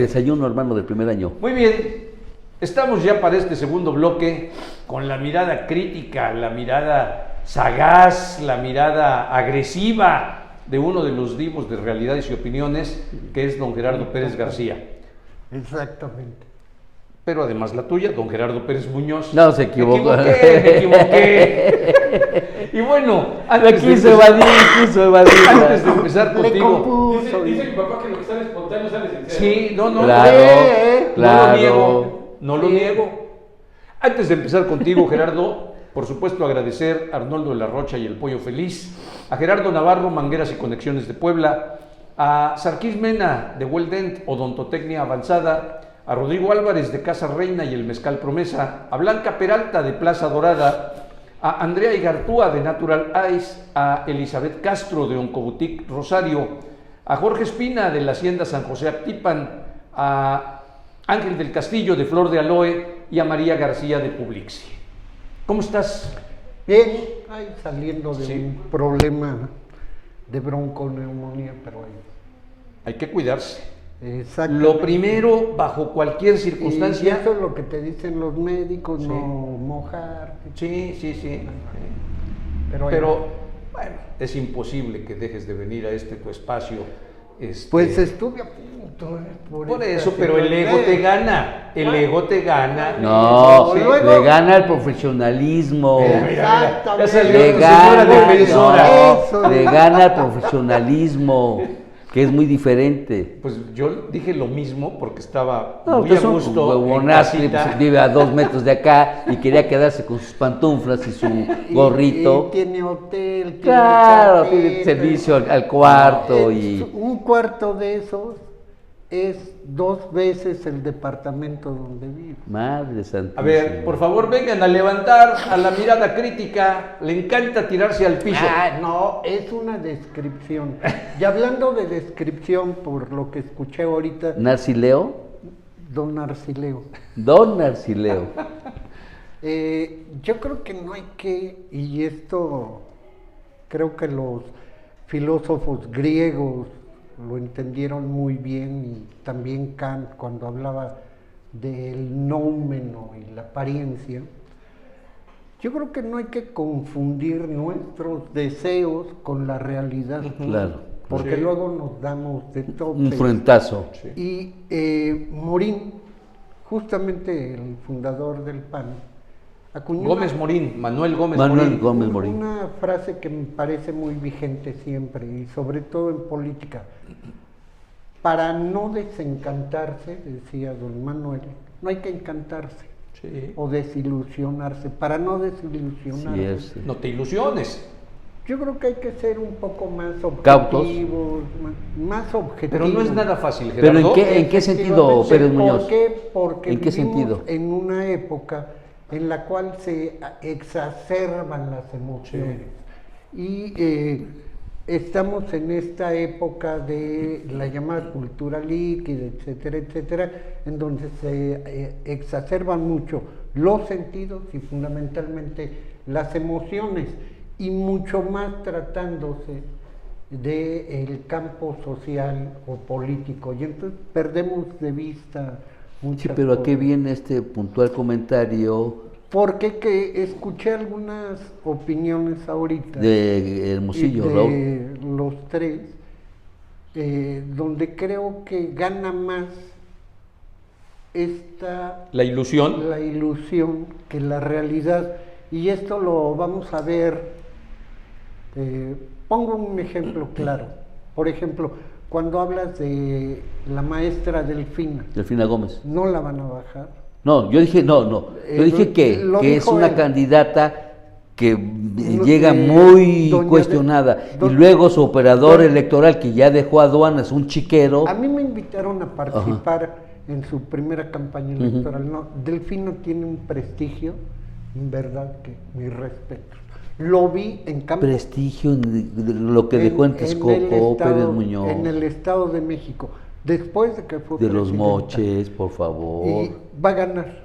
Desayuno, hermano, del primer año. Muy bien, estamos ya para este segundo bloque con la mirada crítica, la mirada sagaz, la mirada agresiva de uno de los divos de realidades y opiniones, que es don Gerardo Pérez García. Exactamente. Pero además la tuya, don Gerardo Pérez Muñoz. No, se equivocó. Me equivoqué. Y bueno, Antes quiso evadir. Antes de empezar contigo. Dice mi papá que lo que sale espontáneo sale sincero. Sí, no, Claro. no lo niego. Antes de empezar contigo, Gerardo, por supuesto agradecer a Arnoldo de la Rocha y el Pollo Feliz, a Gerardo Navarro, Mangueras y Conexiones de Puebla, a Sarkis Mena de Weldent, Odontotecnia Avanzada, a Rodrigo Álvarez de Casa Reina y el Mezcal Promesa, a Blanca Peralta de Plaza Dorada, a Andrea Igartúa de Natural Ice, a Elizabeth Castro de Oncoboutique Rosario, a Jorge Espina de la Hacienda San José Actipan, a Ángel del Castillo de Flor de Aloe y a María García de Publixi. ¿Cómo estás? Bien, ahí saliendo de Sí. un problema de bronconeumonía, pero ahí. Hay que cuidarse. Exacto. Lo primero, bajo cualquier Y circunstancia. eso es lo que te dicen los médicos, Sí. no mojar. Sí. Pero, Pero, bueno, es imposible que dejes de venir a tu espacio. pues estuve a punto. Por eso, pero el ego te gana. El ego te gana. No, Sí. le gana el profesionalismo. Exactamente. Ya salió Le tu señora gana, defensora. Eso. le gana el profesionalismo, que es muy diferente. Pues yo dije lo mismo porque estaba No, muy usted a es un gusto en huevonazo, casita. pues, vive a 2 metros de acá y quería quedarse con sus pantuflas y su gorrito. Y tiene hotel, Claro, tiene tiene servicio al cuarto Un cuarto de esos es 2 veces el departamento donde vive. Madre santísima. A ver, por favor, vengan a levantar a la mirada crítica. Le encanta tirarse al piso. Ah, no, es una descripción. Y hablando de descripción, por lo que escuché ahorita, ¿Narcileo? don Arcileo, Don Narcileo. yo creo que no hay que, y esto creo que los filósofos griegos lo entendieron muy bien, y también Kant cuando hablaba del noumeno y la apariencia. Yo creo que no hay que confundir nuestros deseos con la realidad, Claro. porque Sí. luego nos damos de tope. Un frentazo. Sí. Y Morín, justamente el fundador del PAN, acuñó Gómez una- Morín, Manuel Gómez Manuel Morín. Gómez Morín. una frase que me parece muy vigente siempre, y sobre todo en política. Para no desencantarse, decía don Manuel, no hay que encantarse Sí. o desilusionarse. Para no desilusionarse, Sí, es. No te ilusiones. yo creo que hay que ser un poco más Cautos. objetivos, más objetivos. Pero no es nada fácil, Pero Gerardo. ¿en qué sentido, Efectivamente. Pérez Muñoz? ¿Por qué? Porque ¿En qué vivimos sentido? en una época en la cual se exacerban las emociones. Y estamos en esta época de la llamada cultura líquida, etcétera, etcétera, en donde se exacerban mucho los sentidos y fundamentalmente las emociones, y mucho más tratándose del campo social o político, y entonces perdemos de vista muchas Sí, pero ¿a qué cosas. viene este puntual comentario Porque que escuché algunas opiniones ahorita de Hermosillo, y Raúl? de los tres, donde creo que gana más La ilusión. la ilusión que la realidad, y esto lo vamos a ver. Pongo un ejemplo claro. Por ejemplo, cuando hablas de la maestra Delfina, Delfina Gómez. no la van a bajar. No, yo dije, no. Yo dije Lo que es dijo una él. candidata que No, llega muy doña cuestionada. de- Y luego su operador electoral, que ya dejó aduanas, un chiquero. A mí me invitaron a participar en su primera campaña electoral. No, Delfino tiene un prestigio, en verdad, que mi respeto. Lo vi en campo. Prestigio de lo que dejó en el Texcoco, Pérez estado- Muñoz. En el Estado de México, después de que fue De los presidenta. moches, por favor. Y va a ganar.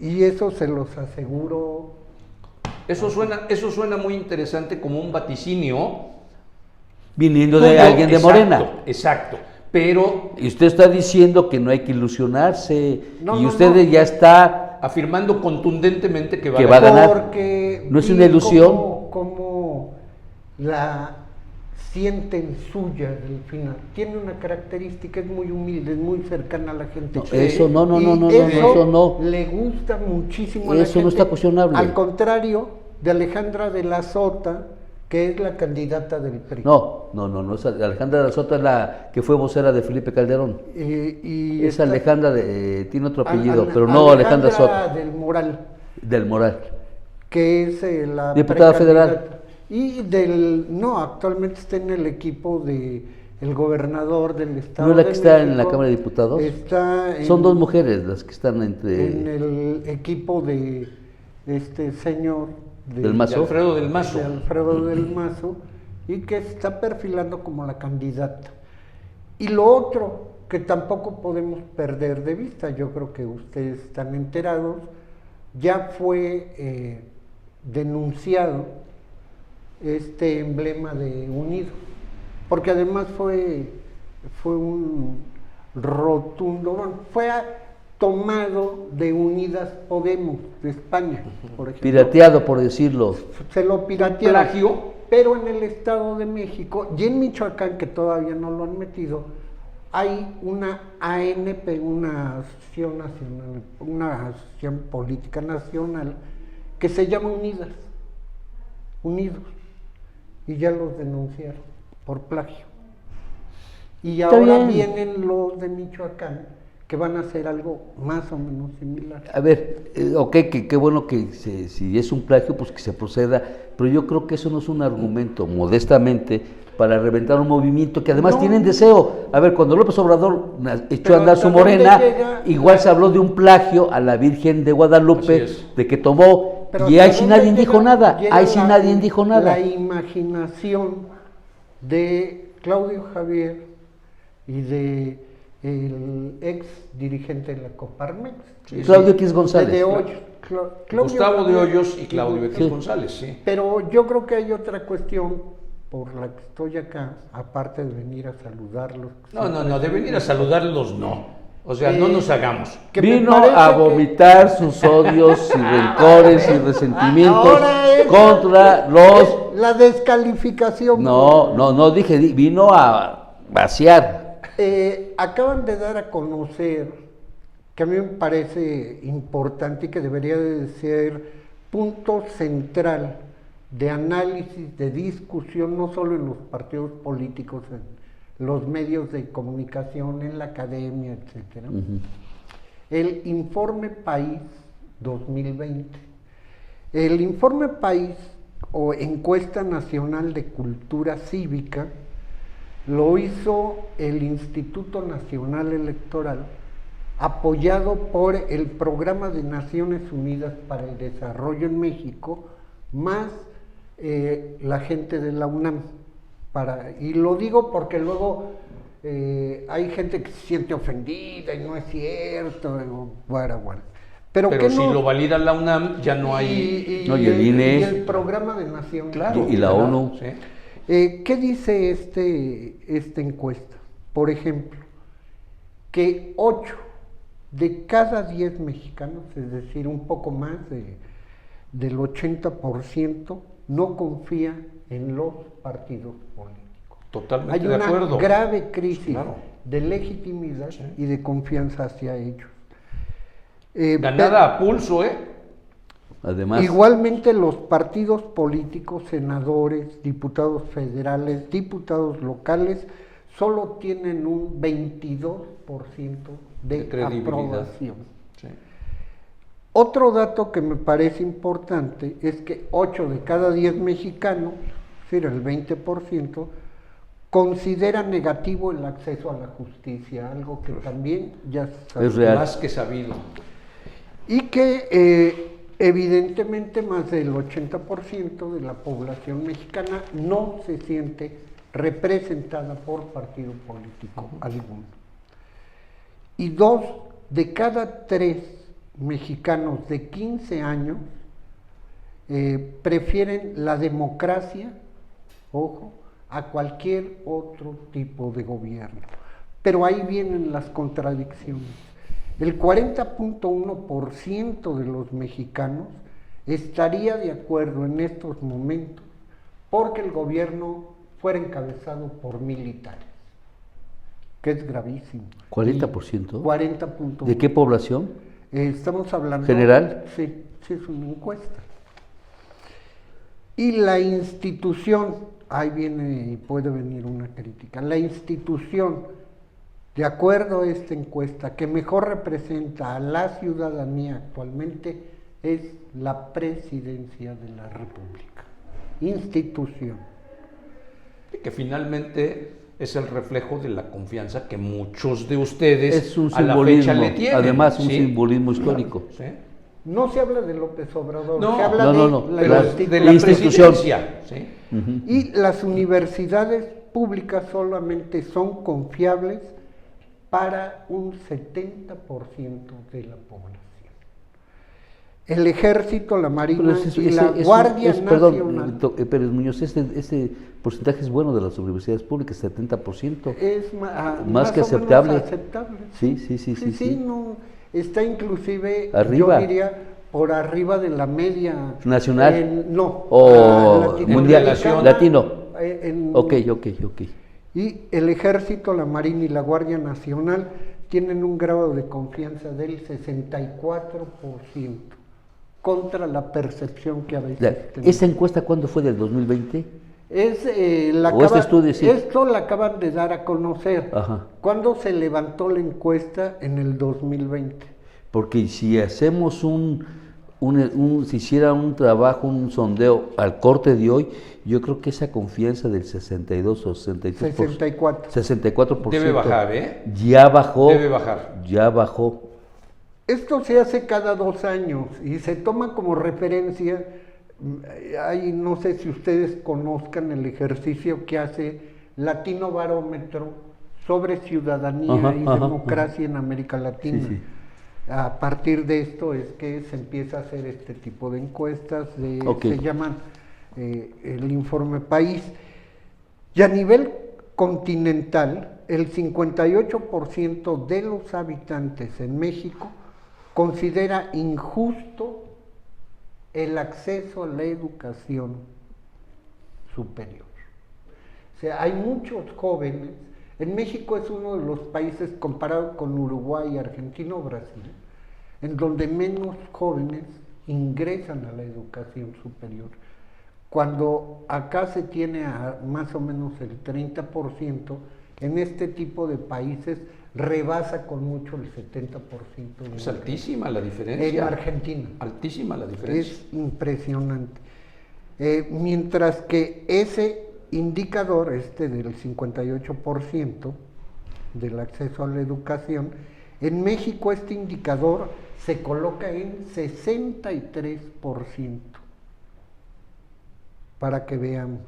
Y eso se los aseguro. Eso suena muy interesante como un vaticinio. Viniendo de tuyo. alguien de Exacto, Morena. Exacto. pero Y usted está diciendo que no hay que ilusionarse. No, y no, usted no. ya está. afirmando contundentemente que va Que a va a ganar. ganar. Porque ¿No es vi una ilusión? Como la sienten suya del final. Tiene una característica, es muy humilde, es muy cercana a la gente. No, eso no, no, Y no, no, no, eso eso no. le gusta muchísimo a la Eso gente. no está cuestionable. Al contrario de Alejandra de la Sota, que es la candidata del PRI. No, Alejandra de la Sota es la que fue vocera de Felipe Calderón. Y Es esta- Alejandra tiene otro apellido, Al- pero no Alejandra Sota, del Moral, del Moral. que es la Diputada precandidata. federal. Y actualmente está en el equipo de el gobernador del estado. ¿No es la de que está en la México. Cámara de Diputados? Está Son dos mujeres las que están entre... en el equipo de este señor ¿Del Mazo? De Alfredo del Mazo. de Alfredo del Mazo, y que se está perfilando como la candidata. Y lo otro que tampoco podemos perder de vista, yo creo que ustedes están enterados, ya fue denunciado este emblema de Unidos, porque además fue un rotundo, bueno, tomado de Unidas Podemos de España, por ejemplo. Pirateado, por decirlo. Se lo piratearon. Plagio. Pero en el Estado de México y en Michoacán, que todavía no lo han metido, hay una ANP, una asociación nacional, una asociación política nacional, que se llama Unidos, y ya los denunciaron por plagio. Y Está ahora bien. vienen los de Michoacán, que van a hacer algo más o menos similar. A ver, ok, qué bueno que si es un plagio, pues que se proceda, pero yo creo que eso no es un argumento, modestamente, para reventar un movimiento que además No. tienen deseo. A ver, cuando López Obrador echó Pero a andar su ¿hasta dónde morena, llega? igual se habló de un plagio a la Virgen de Guadalupe, Así es. de que tomó, Pero y ahí ¿hasta sí dónde nadie dijo llega- nada, llega ahí sí nadie dijo nada. La imaginación de Claudio Javier y de el ex dirigente de la Coparmex. Claudio X González. De Hoyos. Claudio Gustavo de Javier Hoyos y Claudio X Sí. González, sí. Pero yo creo que hay otra cuestión por la que estoy acá, aparte de venir a saludarlos. No, de venir a saludarlos no. O sea, no nos hagamos. que me Vino parece a que- vomitar sus odios y rencores y resentimientos Ahora es contra los... la descalificación. No dije, vino a vaciar. Acaban de dar a conocer, que a mí me parece importante y que debería de ser punto central de análisis, de discusión, no solo en los partidos políticos, en los medios de comunicación, en la academia, etcétera. El Informe País 2020. El Informe País, o Encuesta Nacional de Cultura Cívica, lo hizo el Instituto Nacional Electoral, apoyado por el Programa de Naciones Unidas para el Desarrollo en México, más la gente de la UNAM. Y lo digo porque luego hay gente que se siente ofendida y no es cierto, bueno. Pero Pero que si no, lo valida la UNAM, ya no hay... No, y el INE. y el Programa de Naciones Claro. Y la ¿verdad? ONU. Sí. ¿Qué dice esta encuesta? Por ejemplo, que 8 de cada 10 mexicanos, es decir, un poco más del 80%, no confía en los partidos políticos. Totalmente Hay de una acuerdo. grave crisis Claro. de legitimidad Sí. y de confianza hacia ellos. Ganada a pulso, ¿eh? Además, Igualmente los partidos políticos, senadores, diputados federales, diputados locales, solo tienen un 22% de De credibilidad. aprobación. Sí. Otro dato que me parece importante es que 8 de cada 10 mexicanos, es decir, el 20%, considera negativo el acceso a la justicia, algo que también ya Es real. Más que sabido. Y que evidentemente más del 80% de la población mexicana no se siente representada por partido político alguno. Y 2 de cada 3 mexicanos de 15 años prefieren la democracia, ojo, a cualquier otro tipo de gobierno. Pero ahí vienen las contradicciones. El 40.1% de los mexicanos estaría de acuerdo en estos momentos porque el gobierno fuera encabezado por militares, que es gravísimo. ¿40%? 40.1%. ¿De qué población? Estamos hablando... ¿General? Sí, es una encuesta. Y la institución, ahí viene y puede venir una crítica, la institución, de acuerdo a esta encuesta, que mejor representa a la ciudadanía actualmente es la Presidencia de la República. Institución. Que finalmente es el reflejo de la confianza que muchos de ustedes Es un a la fecha simbolismo, le tienen. además un ¿sí? simbolismo histórico. Sí. No se habla de López Obrador, No, se habla no, de la Pero institución. de la institución. presidencia. ¿sí? Y las universidades públicas solamente son confiables para un 70% de la población. El Ejército, la Marina y la Guardia Nacional. Perdón, Pérez Muñoz, este porcentaje es bueno de las universidades públicas, 70%. Es más que o menos aceptable. aceptable. Sí. No, está inclusive, Arriba. yo diría, por arriba de la media. ¿Nacional? No. O mundial, latinoamericana, latino. Ok. Y el Ejército, la Marina y la Guardia Nacional tienen un grado de confianza del 64% contra la percepción que a veces tenemos. ¿Esa encuesta cuándo fue, del 2020? Estudio, sí. Esto la acaban de dar a conocer. Ajá. ¿Cuándo se levantó la encuesta? En el 2020. Porque si hacemos si hiciera un trabajo, un sondeo al corte de hoy, yo creo que esa confianza del 62 o 64% Debe bajar, ¿eh? Ya bajó. Debe bajar. Ya bajó. Esto se hace cada 2 años y se toma como referencia. No sé si ustedes conozcan el ejercicio que hace Latino Barómetro sobre ciudadanía y democracia en América Latina. Sí. A partir de esto es que se empieza a hacer este tipo de encuestas, se llaman el Informe País. Y a nivel continental, el 58% de los habitantes en México considera injusto el acceso a la educación superior. O sea, hay muchos jóvenes. En México es uno de los países, comparado con Uruguay, Argentina o Brasil, en donde menos jóvenes ingresan a la educación superior. Cuando acá se tiene a más o menos el 30%, en este tipo de países rebasa con mucho el 70%. Es altísima la diferencia. En Argentina. Altísima la diferencia. Es impresionante. Mientras que ese indicador, del 58% del acceso a la educación, en México este indicador se coloca en 63%, para que veamos.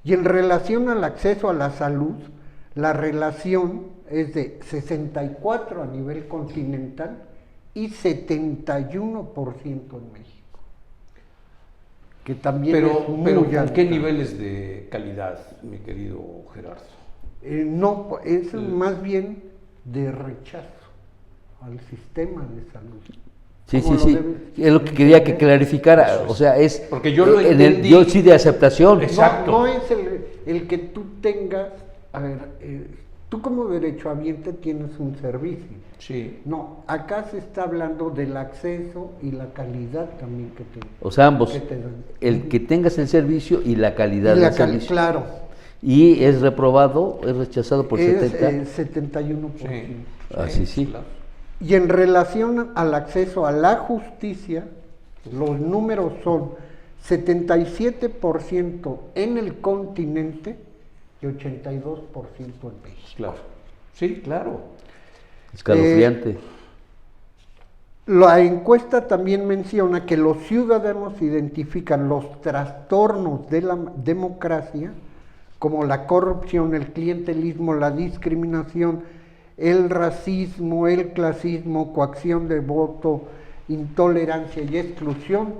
Y en relación al acceso a la salud, la relación es de 64% a nivel continental y 71% en México. Que también pero es muy ¿con alta. qué niveles de calidad, mi querido Gerardo? No, es más bien de rechazo al sistema de salud. Sí, ¿Cómo sí. lo debes Es lo que quería que entender? clarificara. Eso es. O sea, es. Porque yo lo en entendí. yo sí de aceptación. Exacto. No es el que tú tengas. A ver, tú como derechohabiente tienes un servicio. Sí. No, acá se está hablando del acceso y la calidad también que te. O sea, ambos. que te dan. El que tengas el servicio y la calidad Y la del servicio. claro. Y es reprobado, es rechazado por Es 70. 71%. Sí. Así sí. Claro. Y en relación al acceso a la justicia, los números son 77% en el continente y 82% en México. Claro. Sí, claro. Escalofriante. La encuesta también menciona que los ciudadanos identifican los trastornos de la democracia como la corrupción, el clientelismo, la discriminación, el racismo, el clasismo, coacción de voto, intolerancia y exclusión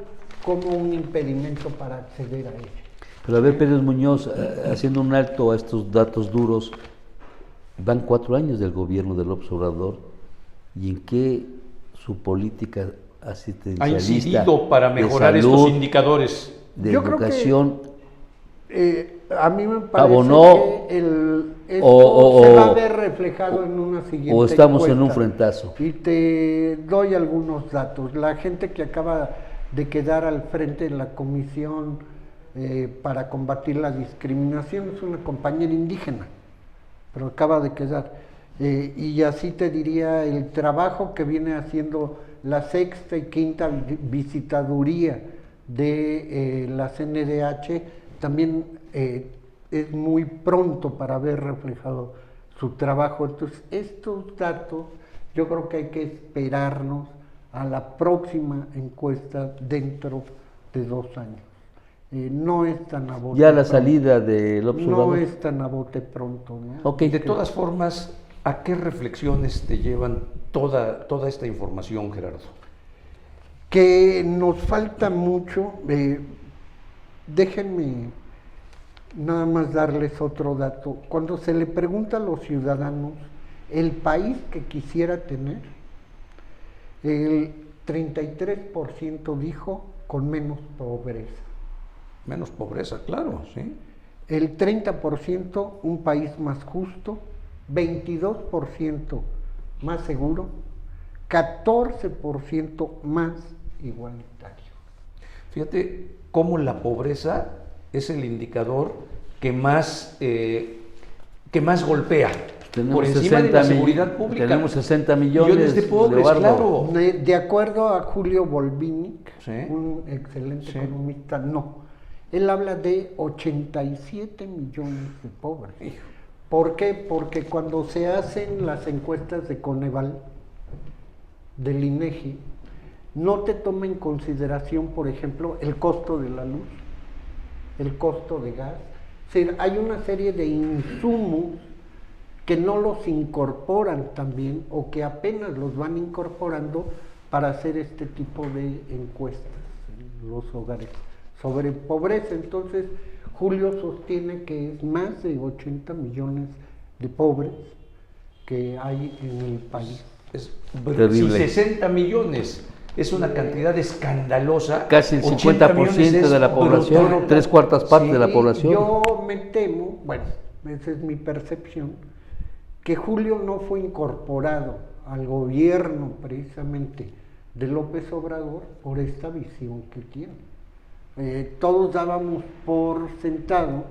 como un impedimento para acceder a ella. Pero a ver, Pérez Muñoz, haciendo un alto a estos datos duros, van 4 años del gobierno de López Obrador, y en qué su política Ha asistencialista, incidido para de mejorar salud, estos indicadores. de Yo creo que educación, a mí me parece abonó que esto o- se va a ver reflejado en una siguiente o estamos en un encuesta. frentazo. Y te doy algunos datos. La gente que acaba de quedar al frente de la Comisión para combatir la discriminación es una compañera indígena, pero acaba de quedar. Y así te diría el trabajo que viene haciendo la sexta y quinta visitaduría de la CNDH, también es muy pronto para ver reflejado su trabajo. Entonces, estos datos yo creo que hay que esperarnos a la próxima encuesta dentro de 2 años. No es tan a bote Ya la pronto. salida de López No Obrador. es tan a bote pronto, ¿no? Ok. De todas formas, ¿a qué reflexiones te llevan toda esta información, Gerardo? Que nos falta mucho. Déjenme nada más darles otro dato. Cuando se le pregunta a los ciudadanos el país que quisiera tener, el 33% dijo con menos pobreza. Menos pobreza, claro, sí. El 30% un país más justo, 22% más seguro, 14% más igualitario. Fíjate cómo la pobreza es el indicador que más golpea. Por encima de la seguridad pública. Tenemos 60 millones de pobres, Leobardo. claro. De acuerdo a Julio Volvinic, Sí. un excelente Sí. economista, no. Él habla de 87 millones de pobres. ¿Por qué? Porque cuando se hacen las encuestas de Coneval, del INEGI, no te toma en consideración, por ejemplo, el costo de la luz, el costo de gas. Es decir, hay una serie de insumos que no los incorporan también o que apenas los van incorporando para hacer este tipo de encuestas en los hogares sobre pobreza. Entonces, Julio sostiene que es más de 80 millones de pobres que hay en el país. Es Terrible. Si 60 millones es una cantidad escandalosa. Casi el 80 50% millones de la es población, brutal. 3/4 partes de la Y población. yo me temo, bueno, esa es mi percepción, que Julio no fue incorporado al gobierno precisamente de López Obrador por esta visión que tiene. Todos dábamos por sentado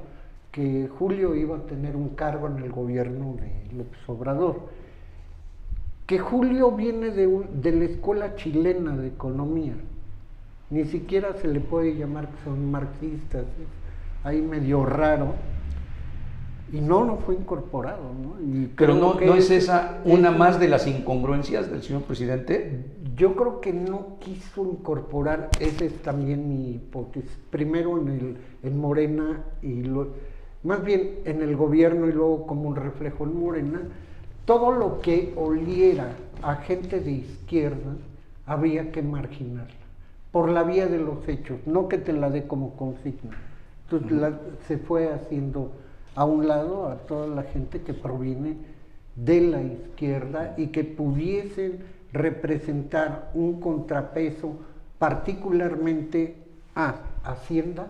que Julio iba a tener un cargo en el gobierno de López Obrador. Que Julio viene de la escuela chilena de economía, ni siquiera se le puede llamar que son marxistas, ahí medio raro, y no fue incorporado, ¿no? Y Pero creo no que es esa una más de las incongruencias del señor presidente. Yo creo que no quiso incorporar, esa es también mi hipótesis, primero en Morena y más bien en el gobierno y luego como un reflejo en Morena, todo lo que oliera a gente de izquierda había que marginarla, por la vía de los hechos, no que te la dé como consigna. Entonces se fue haciendo a un lado a toda la gente que proviene de la izquierda y que pudiesen representar un contrapeso particularmente a Hacienda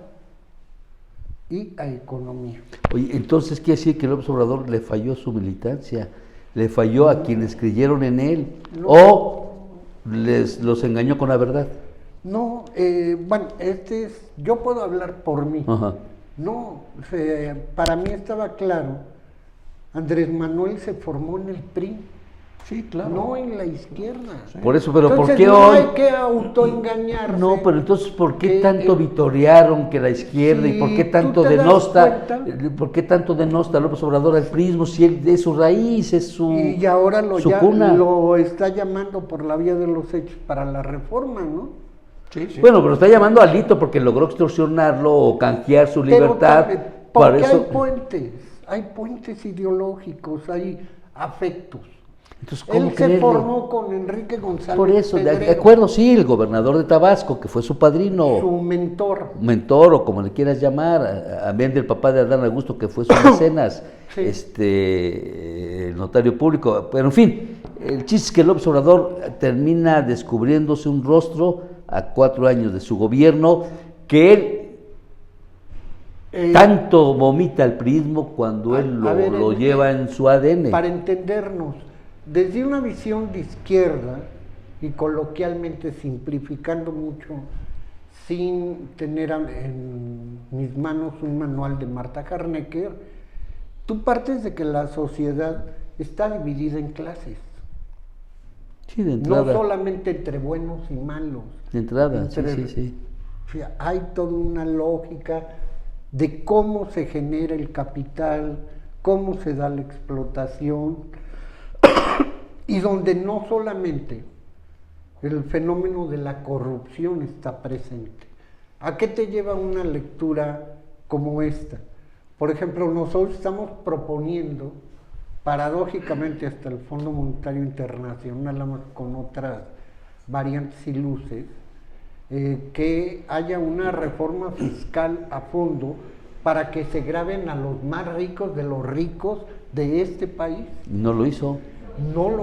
y a Economía. Oye, entonces quiere decir que López Obrador le falló a su militancia, le falló a quienes creyeron en él, No. o los engañó con la verdad. No, bueno, yo puedo hablar por mí. Ajá. No, para mí estaba claro, Andrés Manuel se formó en el PRI, Sí, claro. no en la izquierda. Por eso, pero Entonces, ¿por qué no hoy? hay que autoengañarse. No, pero entonces, ¿por qué que, tanto vitorearon que la izquierda y por qué si tanto tú te das denosta, cuenta- por qué tanto denosta López Obrador al prismo si él es su raíz, es su Y ahora su cuna? lo está llamando por la vía de los hechos para la reforma, ¿no? Sí, sí. Bueno, pero está llamando a Alito porque logró extorsionarlo o canjear su Pero libertad. también, Por porque eso, hay puentes ideológicos, hay afectos. entonces, ¿cómo Él se creerle? formó con Enrique González Por eso, de Pedrero, acuerdo, sí, el gobernador de Tabasco, que fue su padrino, su mentor. mentor o como le quieras llamar, amén del papá de Adán Augusto, que fue su mecenas, Sí. notario público, pero en fin, el chiste es que López Obrador termina descubriéndose un rostro a 4 años de su gobierno, que él tanto vomita el priismo cuando él lo lleva en su ADN. Para entendernos, desde una visión de izquierda, y coloquialmente simplificando mucho, sin tener en mis manos un manual de Marta Harnecker, tú partes de que la sociedad está dividida en clases. Sí, de entrada. No solamente entre buenos y malos. De entrada, sí. O sea, hay toda una lógica de cómo se genera el capital, cómo se da la explotación, y donde no solamente el fenómeno de la corrupción está presente. ¿A qué te lleva una lectura como esta? Por ejemplo, nosotros estamos proponiendo, paradójicamente hasta el Fondo Monetario Internacional, con otras variantes y luces, que haya una reforma fiscal a fondo para que se graben a los más ricos de los ricos de este país. No lo hizo.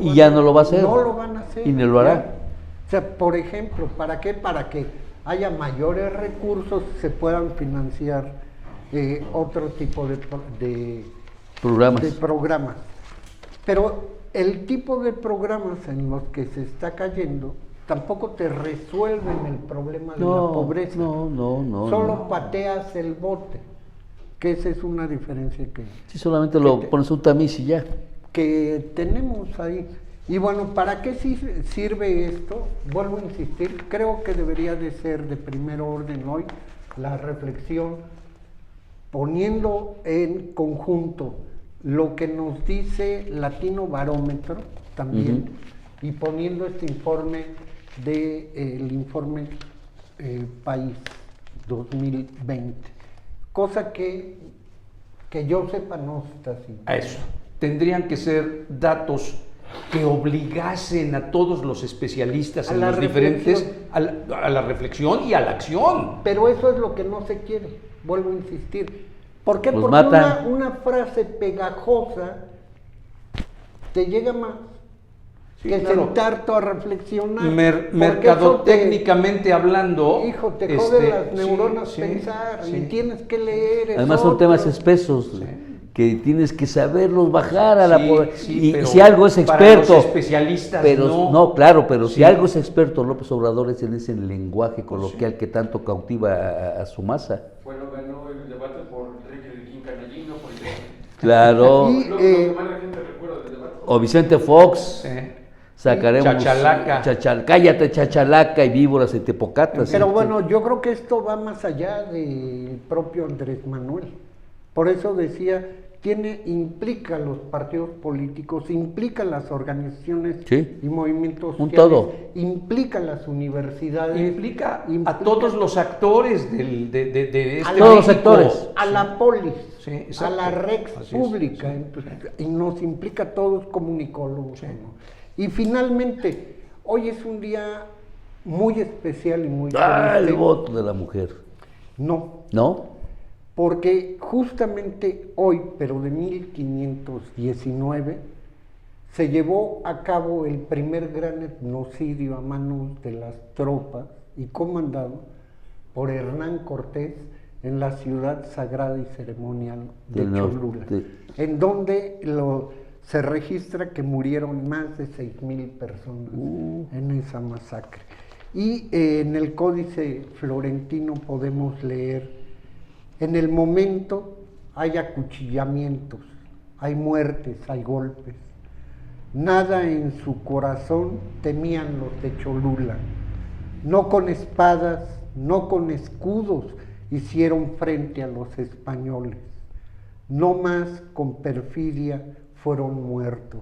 Y ya no lo va a hacer. No lo van a hacer. Y ni lo hará. O sea, por ejemplo, ¿para qué? Para que haya mayores recursos, se puedan financiar otro tipo de programas. Pero el tipo de programas en los que se está cayendo tampoco te resuelven el problema de la pobreza. No. Solo pateas el bote, que esa es una diferencia que... Sí, solamente lo pones un tamiz y ya. Que tenemos ahí. Y bueno, ¿para qué sirve esto? Vuelvo a insistir, creo que debería de ser de primer orden hoy la reflexión, poniendo en conjunto lo que nos dice Latino Barómetro también, y poniendo este informe del informe País 2020, cosa que yo sepa no está así. A eso. Tendrían que ser datos que obligasen a todos los especialistas en los diferentes a la reflexión y a la acción. Pero eso es lo que no se quiere, vuelvo a insistir. ¿Por qué? Porque una frase pegajosa te llega más que sentarte a reflexionar. Mercadotécnicamente hablando... Hijo, te joden las neuronas pensar y tienes que leer. Además son temas espesos. Que tienes que saberlos bajar a y si algo es experto, para los especialistas pero no, claro, pero si algo es experto López Obrador es en ese lenguaje coloquial que tanto cautiva a su masa. Bueno, ganó el debate por Enrique King Canellino, por claro. Lo que más la gente recuerda del debate. O Vicente Fox. Sacaremos Chachalaca. Cállate, chachalaca y víboras y tepocatas. Pero bueno, yo creo que esto va más allá del propio Andrés Manuel. Por eso decía, implica los partidos políticos, implica las organizaciones y movimientos sociales, implica las universidades, implica a todos los actores de este todos los sectores, a la polis, a la Rex pública, y nos implica a todos comunicólogos. ¿No? Y finalmente, hoy es un día muy especial y muy triste. El voto de la mujer. ¿No? Porque justamente hoy, pero de 1519, se llevó a cabo el primer gran etnocidio a manos de las tropas y comandado por Hernán Cortés en la ciudad sagrada y ceremonial de Cholula, en donde se registra que murieron más de 6,000 personas en esa masacre. Y en el Códice Florentino podemos leer: en el momento hay acuchillamientos, hay muertes, hay golpes. Nada en su corazón temían los de Cholula. No con espadas, no con escudos hicieron frente a los españoles. No más con perfidia fueron muertos.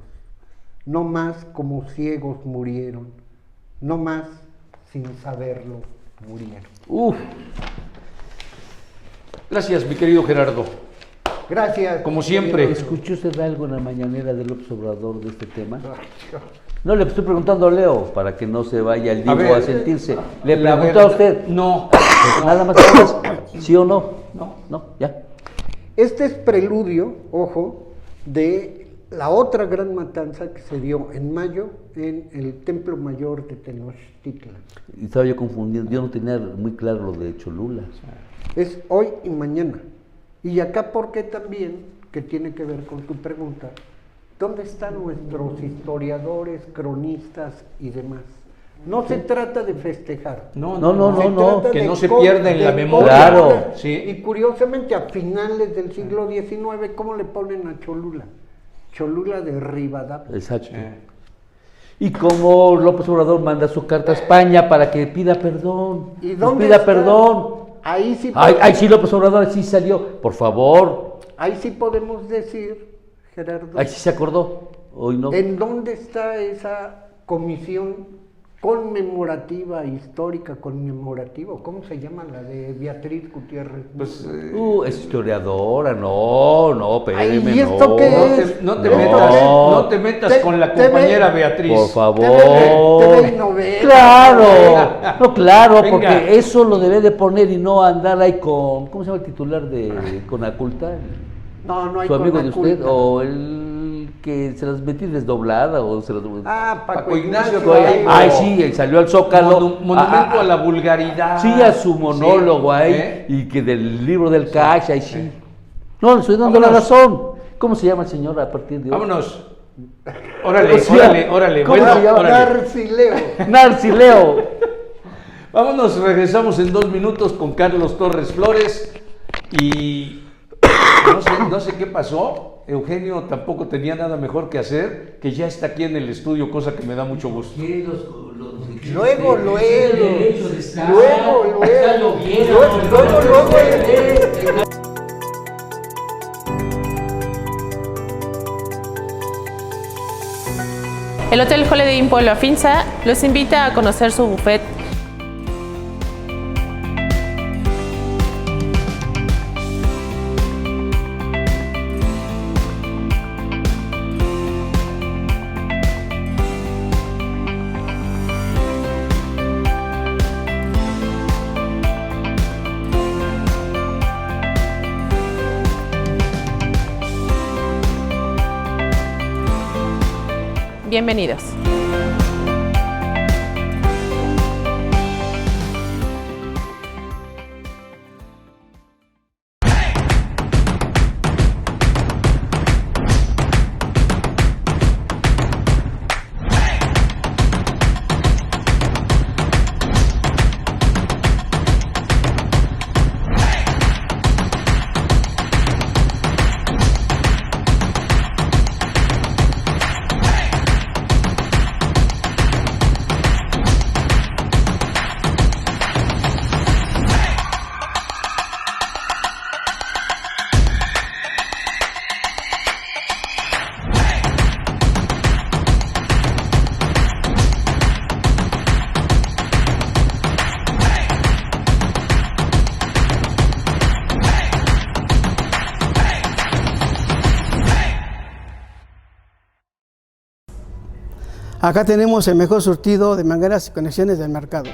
No más como ciegos murieron. No más sin saberlo murieron. Gracias, mi querido Gerardo. Gracias. Como siempre. ¿Escuchó usted algo en la mañanera de López Obrador de este tema? No, le estoy preguntando a Leo, para que no se vaya el Divo a sentirse. Le pregunto a usted. No. Nada más, ¿sí o no? No, ya. Este es preludio, ojo, de la otra gran matanza que se dio en mayo en el Templo Mayor de Tenochtitlan. Y estaba yo confundido, yo no tenía muy claro lo de Cholula. Es hoy y mañana. Y acá porque también, que tiene que ver con tu pregunta, ¿dónde están nuestros historiadores, cronistas y demás? No se trata de festejar. No, Se trata que de no se cómo- pierda en la de memoria. Claro. cómo- Sí. Y curiosamente a finales del siglo XIX, ¿cómo le ponen a Cholula? Cholula de Rivadavia. Exacto. Y como López Obrador manda su carta a España para que pida perdón. ¿Y pues dónde pida está? perdón. Ahí sí, Ay, sí, López Obrador sí salió. Por favor. ahí sí podemos decir, Gerardo, Ahí sí se acordó. Hoy no. ¿en dónde está esa comisión conmemorativa, histórica, conmemorativa? ¿Cómo se llama la de Beatriz Gutiérrez? Pues, Es historiadora, no, Ay, espéreme, ¿y esto no. qué no es? te, no te No. metas, no te metas Te- con la te ve- compañera Beatriz. Por favor. TV y novela. Claro, no, claro, Venga. porque eso lo debe de poner y no andar ahí con, ¿cómo se llama el titular de Conaculta? No, no hay Su amigo de Conaculta. usted, o el que se las metí desdoblada, o se las... Ah, Paco Ignacio Gallego. Ay, sí, él salió al Zócalo. Monumento a la vulgaridad. Sí, a su monólogo Sí, ahí, ¿eh? y que del libro del Cash, ahí sí. No, le estoy dando la Vámonos. razón. ¿Cómo se llama el señor a partir de hoy? Vámonos. Órale, O sea, órale. ¿cómo Bueno, se llama? órale. Narcileo. Narcileo. Vámonos, regresamos en 2 minutos con Carlos Torres Flores. Y no sé qué pasó. Eugenio tampoco tenía nada mejor que hacer, que ya está aquí en el estudio, cosa que me da mucho gusto. Luego. Luego. El Hotel Holiday Inn Pueblo Afinsa los invita a conocer su buffet. Bienvenidos. Acá tenemos el mejor surtido de mangueras y conexiones del mercado.